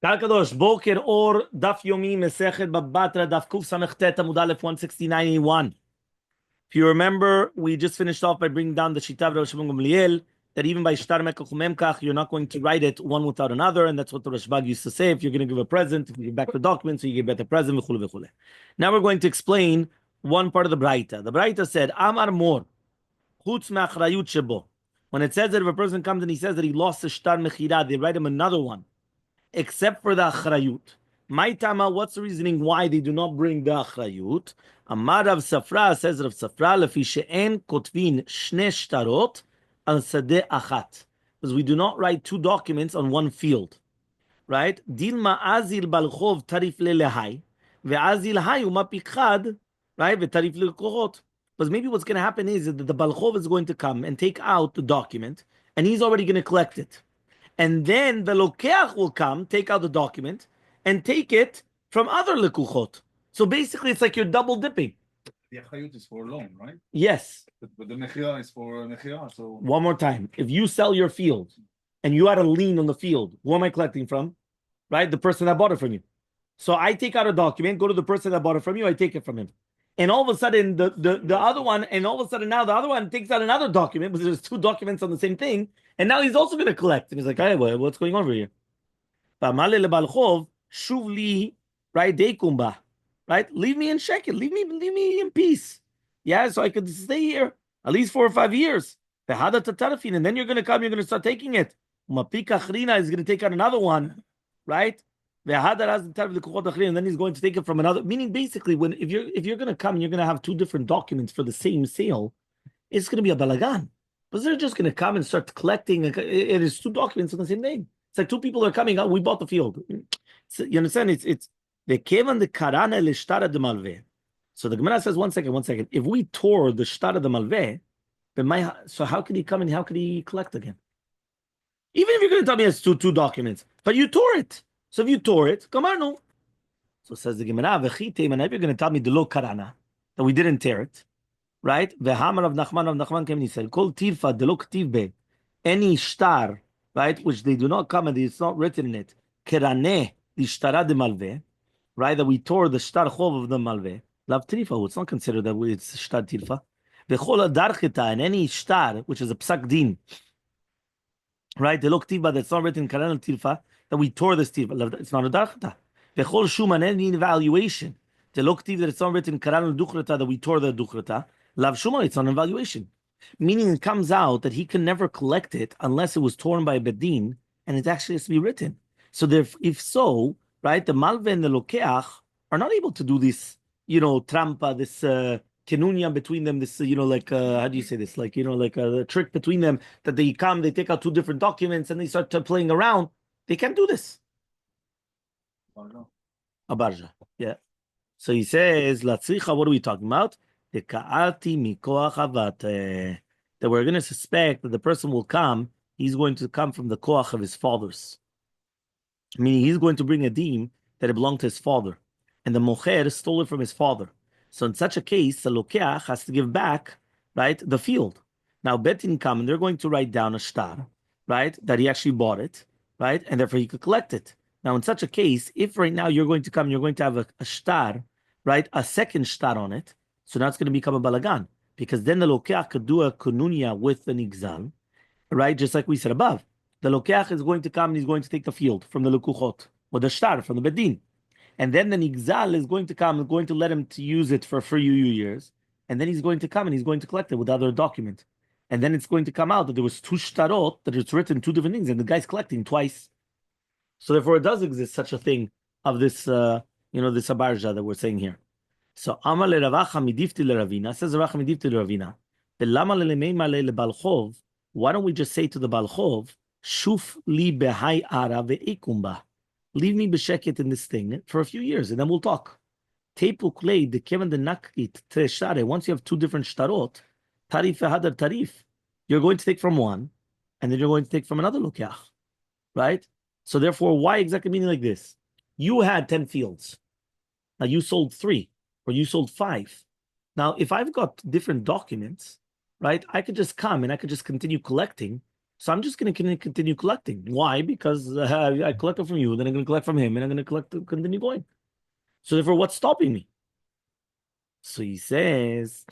Kadosh, Boker Or, Daf Yomi, Masechet, Batra Daf Kuf Samechtet, Amud Aleph 169.81. If you remember, we just finished off by bringing down the Shitav Rosh Gamliel, that even by Shtar Mekach Memkach, you're not going to write it one without another, and that's what the Rashbag used to say. If you're going to give a present, if you give back the document, so you give back the present, v'chule, v'chule. Now we're going to explain one part of the Braita. The Braita said, Amar Mor, Chutz Me'achrayut Shebo. When it says that if a person comes and he says that he lost the Shtar Mechira, they write him another one, except for the achrayut. My tama, what's the reasoning why they do not bring the achrayut? Amar Rav Safra, says Rav Safra, lefi she'en kotvin shne shtarot al sadeh achat. Because we do not write two documents on one field, right? Dilma azil balchov tarif lelehai, ve'azil hay umapikhad, right? Ve'tarif lekochot. Because maybe what's going to happen is that the balchov is going to come and take out the document, and he's already going to collect it. And then the lokeach will come, take out the document, and take it from other lekuchot. So basically, it's like you're double dipping. The achayut is for loan, right? Yes. But the mechira is for mechira. So one more time, if you sell your field and you had a lien on the field, who am I collecting from? Right, the person that bought it from you. So I take out a document, go to the person that bought it from you, I take it from him. And all of a sudden, the other one, and all of a sudden now the other one takes out another document, because there's two documents on the same thing, and now he's also going to collect. And he's like, hey, what's going on over here? Right, dekumba, right? Leave me in shekel, leave me in peace. Yeah, so I could stay here at least 4 or 5 years. And then you're going to come, you're going to start taking it. Mapika Chrina is going to take out another one, right? And then he's going to take it from another. Meaning, basically, if you're going to come and you're going to have two different documents for the same sale, it's going to be a balagan. But they're just going to come and start collecting. It is two documents on the same name. It's like two people are coming out. We bought the field. So, you understand? It's the kevan the karana leshtara de malveh. So the Gemara says, one second. If we tore the shtara de malveh, so how could he come and how could he collect again? Even if you're going to tell me it's two documents, but you tore it. So if you tore it, come on, no. So says the Gemara, and if you're going to tell me the lo karana, that we didn't tear it, right? V'hamar of Nachman came and he said, Kol tirfa de lo k'tiv any shtar, right, which they do not come and it's not written in it, keraneh the shtara de malveh, right, that we tore the shtar chov of the malveh, lav trifa, it's not considered that it's shtar tirfa. V'chol adarchita, and any shtar, which is a psak din, right, the lo k'tiv that's not written in karan tirfa, that we tore this tirfa, it's not a darchita. V'chol shuman, any evaluation, the lo k'tiv that it's not written in karan duchrata, that we tore the duchrata, lav shuman, it's not an evaluation. Meaning it comes out that he can never collect it unless it was torn by a bedin, and it actually has to be written. So if so, right, the malve and the lokeach are not able to do this, trampa, this kenunya between them, this, like, how do you say this? Like, like a trick between them, that they come, they take out two different documents, and they start playing around. They can't do this. A barja, yeah. So he says, Latzricha, what are we talking about? That we're going to suspect that the person will come, he's going to come from the koach of his fathers. Meaning he's going to bring a deen that it belonged to his father. And the mocher stole it from his father. So in such a case, the lokeach has to give back, right, the field. Now betin come and they're going to write down a shtar, right, that he actually bought it, right, and therefore he could collect it. Now in such a case, if right now you're going to come, you're going to have a shtar, right, a second shtar on it, so now it's going to become a balagan, because then the lokeach could do a kununya with the nigzal, right? Just like we said above. The lokeach is going to come and he's going to take the field from the lekuchot, or the shtar from the bedin. And then the nigzal is going to come and going to let him to use it for few years. And then he's going to come and he's going to collect it with other document. And then it's going to come out that there was two shtarot, that it's written two different things, and the guy's collecting twice. So therefore it does exist such a thing of this, this abarja that we're saying here. So Amar le Ravacha midifti le Ravina, says Ravacha midifti le Ravina. The lama le meima le balchov. Why don't we just say to the balchov, shuf li behai ara ve'ikumba, leave me b'sheket in this thing for a few years, and then we'll talk. Tepu klei de kevan de nakit treshare. Once you have two different shtarot, tarif vehadar tarif, you're going to take from one, and then you're going to take from another lokeach, right? So therefore, why exactly meaning like this? You had 10 fields. Now you sold 3. Or you sold 5. Now, if I've got different documents, right, I could just come and I could just continue collecting, So I'm just going to continue collecting. Why? Because I collected from you, then I'm going to collect from him, and I'm going to continue going. So therefore, what's stopping me? So he says,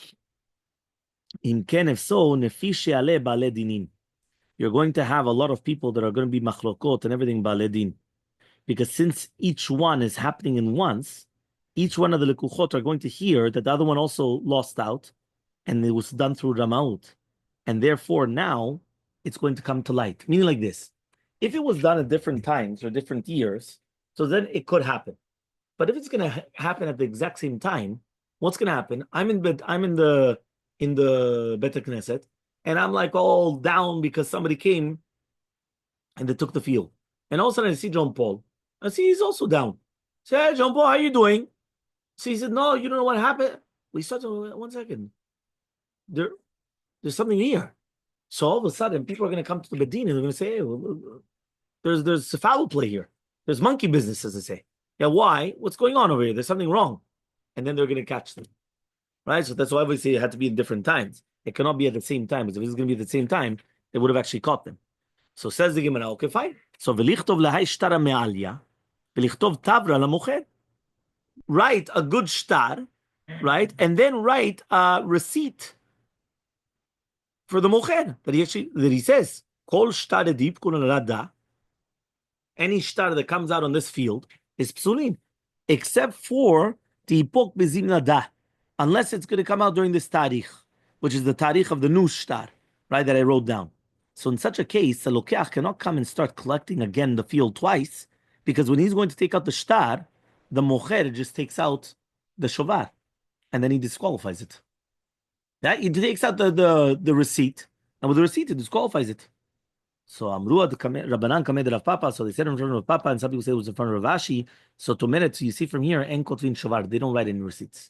"In ken if so, nefishe ale bale dinin." You're going to have a lot of people that are going to be machlokot and everything bale din, because since each one is happening in once, each one of the lekuchot are going to hear that the other one also lost out, and it was done through Ramaut, and therefore now it's going to come to light. Meaning like this: if it was done at different times or different years, so then it could happen. But if it's going to happen at the exact same time, what's going to happen? I'm in bed. I'm in the Bet Knesset, and I'm like all down because somebody came and they took the field. And all of a sudden I see John Paul. I see he's also down. I say, "Hey, John Paul, how you doing?" So he said, "No, you don't know what happened." We started, 1 second. There's something here. So all of a sudden, people are going to come to the Bedin and they're going to say, "Hey, there's a foul play here. There's monkey business," as they say. Yeah, why? What's going on over here? There's something wrong. And then they're going to catch them. Right? So that's why we say it had to be in different times. It cannot be at the same time, because if it's going to be at the same time, they would have actually caught them. So says the Gemara, okay, fine. So v'lichtov lahai shtara me'alya, v'lichtov tavra lamocher. Write a good shtar, right? And then write a receipt for the mocher that he says, kol shtar edip kun rada, any shtar that comes out on this field is psulin, except for the hipok bezim nada, unless it's going to come out during this tarikh, which is the tarikh of the new shtar, right, that I wrote down. So in such a case, the lokeach cannot come and start collecting again the field twice, because when he's going to take out the shtar, the mocher just takes out the shovar, and then he disqualifies it. That he takes out the receipt, and with the receipt, he disqualifies it. So Amru Rabbanan Kamed Rav Papa. So they said in front of Rav Papa, and some people say it was in front of Rav Ashi. So to minutes, you see from here, En Kotvin Shavar. They don't write any receipts,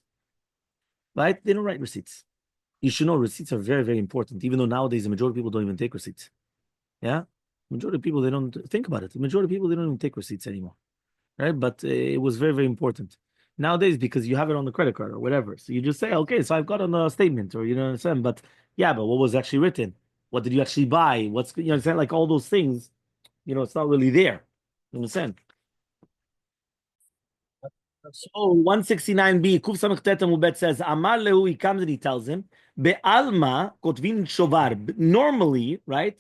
right? They don't write receipts. You should know receipts are very, very important. Even though nowadays the majority of people don't even take receipts. Yeah, majority of people they don't think about it. The majority of people they don't even take receipts anymore, right? But it was very, very important nowadays because you have it on the credit card or whatever. So you just say, okay, so I've got on the statement, or you know what I'm saying. But yeah, but what was actually written? What did you actually buy? What's you know what I'm saying? Like all those things, it's not really there. You understand? So 169b, Kuf Samech Tetem Ubet says, Amar Lehu, he comes and he tells him, Be'alma kotvin shovar. Normally, right?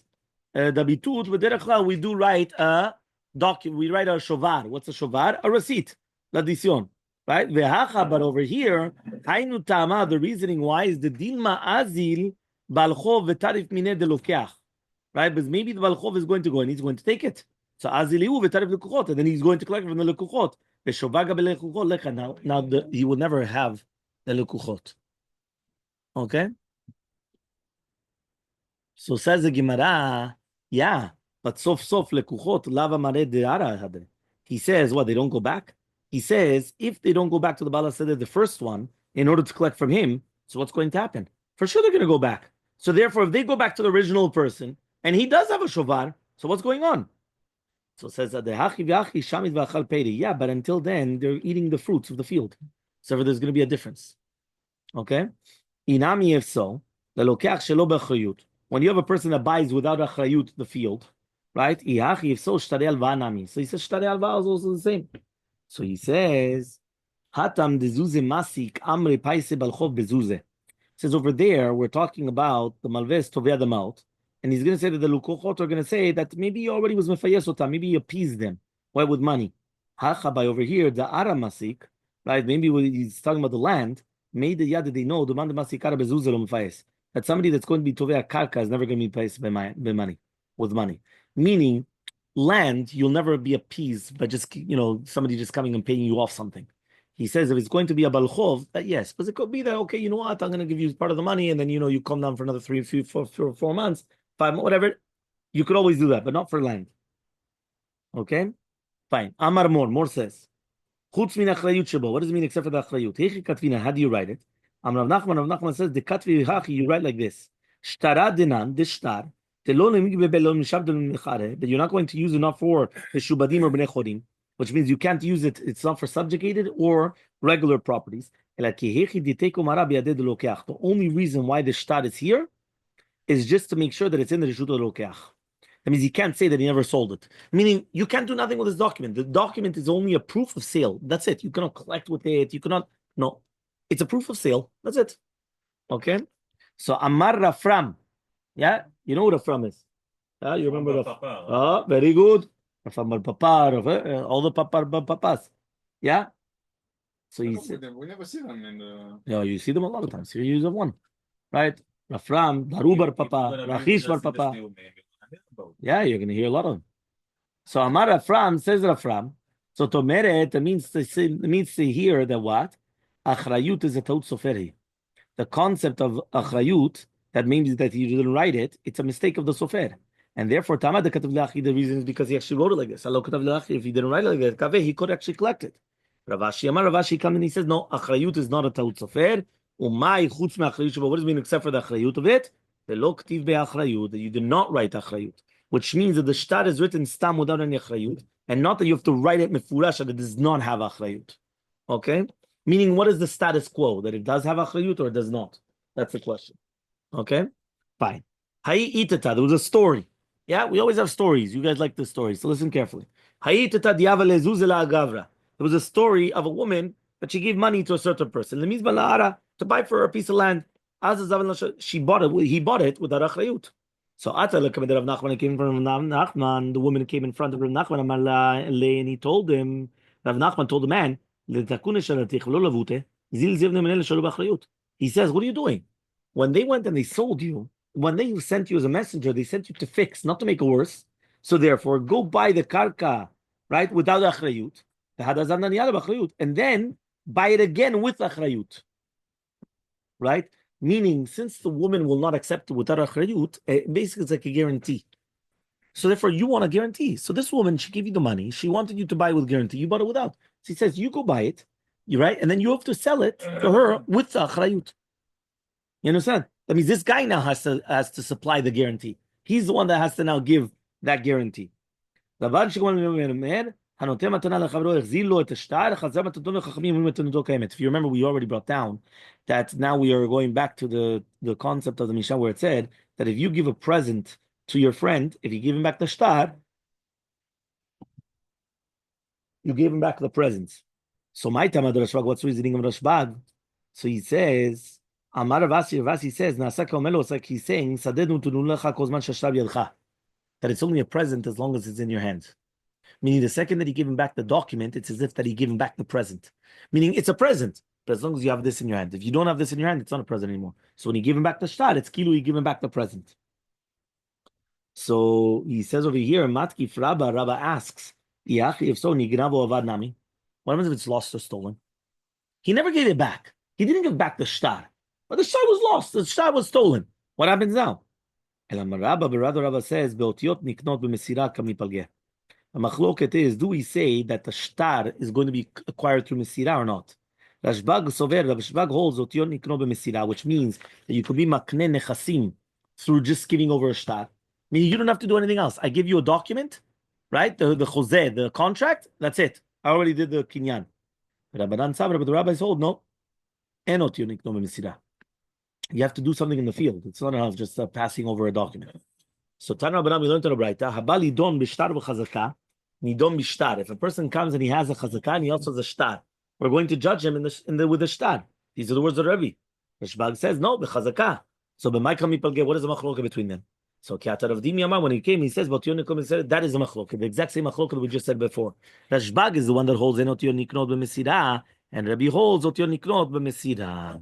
The bitut, b'derech klal, we do write a document. We write a shovar. What's a shovar? A receipt. L'addition. Right? Ve'hacha, but over here, Hainu Tama, the reasoning why is the dilma azil balchov v'tarif mineh de lokeach. Right? Because maybe the balchov is going to go and he's going to take it. So aziliu v'tarif lekuchot, and then he's going to collect from the lekuchot. Now he will never have the lekuchot. Okay? So says the Gemara, yeah, but sof lekuchot lava mare de ara hade. He says, what, they don't go back? He says, if they don't go back to the Bala Seder, the first one, in order to collect from him, so what's going to happen? For sure they're going to go back. So therefore, if they go back to the original person, and he does have a shovar, so what's going on? So it says that yeah, but until then they're eating the fruits of the field. So there's going to be a difference. Okay? Inami if so, when you have a person that buys without achrayut the field, right? If so, so he says shtari alva is also the same. So he says, Hatam dezuze masik amre paise balchov bezuze. Says over there, we're talking about the malves tovea the mouth. And he's going to say that the lukochot are going to say that maybe he already was mefayesota, maybe he appeased them. Why with money? Hacha by over here, the ara masik, right? Maybe when he's talking about the land, made the yad they know the man masik ara bezuzelo mefayes. That somebody that's going to be tovea karka is never going to be paid by money, with money. Meaning, land you'll never be appeased by just somebody just coming and paying you off something. He says if it's going to be a balchov, that yes, because it could be that okay, you know what, I'm going to give you part of the money, and then you come down for another 4 months. 5, whatever, you could always do that, but not for land. Okay, fine. Amar more says, Chutz min achrayut shebo. What does it mean except for the achrayut? Hechi katvina. How do you write it? Rav Nachman says the katvi hachi. You write like this: Shtara dinan this shtar. That you're not going to use enough for the shubadim or bnei chodim, which means you can't use it. It's not for subjugated or regular properties. The only reason why the shtar is here is just to make sure that it's in the Rishut Lokeach. That means he can't say that he never sold it. Meaning, you can't do nothing with this document. The document is only a proof of sale. That's it. You cannot collect with it. You cannot. No, it's a proof of sale. That's it. Okay. So Amar Rafram. Yeah, you know what Rafram is. You remember Rafram? Oh, very good. Rafram Papa, all the papas. Yeah. So you see, we never see them in the. yeah, you see them a lot of times. Here you use of one, right? Rafram, Barubar Papa, Rachishvar Papa. Yeah, you're going to hear a lot of them. So Amar Rafram says Rafram. So Tomeret means to hear that what? Achrayut is a taut soferi. The concept of achrayut, that means that he didn't write it, it's a mistake of the sofer. And therefore, Tamad Katav Leachi, the reason is because he actually wrote it like this. If he didn't write it like that, he could actually collect it. Ravashi comes and he says, no, achrayut is not a taut sofer. Umay chutz me'achrayut, what does it mean except for the achrayut of it? The lo ktiv be'achrayut, that you did not write achrayut. Which means that the shtar is written stam without any achrayut, and not that you have to write it mefurash that it does not have achrayut. Okay? Meaning, what is the status quo? That it does have achrayut or it does not? That's the question. Okay? Fine. Ha'i itata, there was a story. Yeah, we always have stories. You guys like the stories, so listen carefully. Ha'i itata diava lezuzela agavra. There was a story of a woman that she gave money to a certain person. Lemizba la'ara, to buy for her a piece of land. She bought it, he bought it without achrayut. So Rav Nachman came from Rav Nachman. The woman came in front of Rav Nachman, and he told him, Rav Nachman told the man, he says, what are you doing? When they went and they sold you, when they sent you as a messenger, they sent you to fix, not to make it worse. So therefore, go buy the karka, right, without achrayut, and then buy it again with achrayut, right? Meaning, since the woman will not accept it without achrayut, basically it's like a guarantee. So therefore, you want a guarantee. So this woman, she gave you the money. She wanted you to buy with guarantee. You bought it without. So he says, you go buy it, you right, and then you have to sell it to her with the achrayut. You understand? That means this guy now has to supply the guarantee. He's the one that has to now give that guarantee. If you remember, we already brought down that now we are going back to the concept of the Mishnah where it said that if you give a present to your friend, if you give him back the shtar, you give him back the presents. So my Tamad Rashbag, what's the reasoning of Rashbag? So he says, Amar Ravasi says, Nasaka Omelo, it's like he's saying, Sadedun Tunulecha Kozman Shashtab Yadcha, that it's only a present as long as it's in your hand. Meaning the second that he gave him back the document, it's as if that he gave him back the present. Meaning it's a present, but as long as you have this in your hand. If you don't have this in your hand, it's not a present anymore. So when you give him back the shtar, it's kilu, you give him back the present. So he says over here, Matkif Rabba asks, if so, Nigravo Avad Nami. What happens if it's lost or stolen? He never gave it back. He didn't give back the shtar. But the shtar was lost. The shtar was stolen. What happens now? Rabba says, Beotiot niknot b'mesira kamipalgeh. The machloket is, do we say that the shtar is going to be acquired through mesira or not? Rashbag holds otiot niknot b'mesira, which means that you could be makne nechasim through just giving over a shtar. Meaning you don't have to do anything else. I give you a document, right? The chozeh, the contract, that's it. I already did the kinyan. But the rabbis hold, no. You have to do something in the field. It's not enough just passing over a document. So Tana Rabbanan, we learned in the Braita, Habali don bishtar v'chazaka, nidon bishtar. If a person comes and he has a chazaka and he also has a shtar, we're going to judge him with the shtar. These are the words of Rabbi. Rashbag says, no, b'chazaka. So b'maikam mipalge, what is the machloka between them? So Kiatar of Dimiyama, when he came, he says, that is a machloka, the exact same machloka that we just said before. Rashbag is the one that holds Enotion Niknot b'mesira, and Rabbi holds Otion Niknot b'mesira.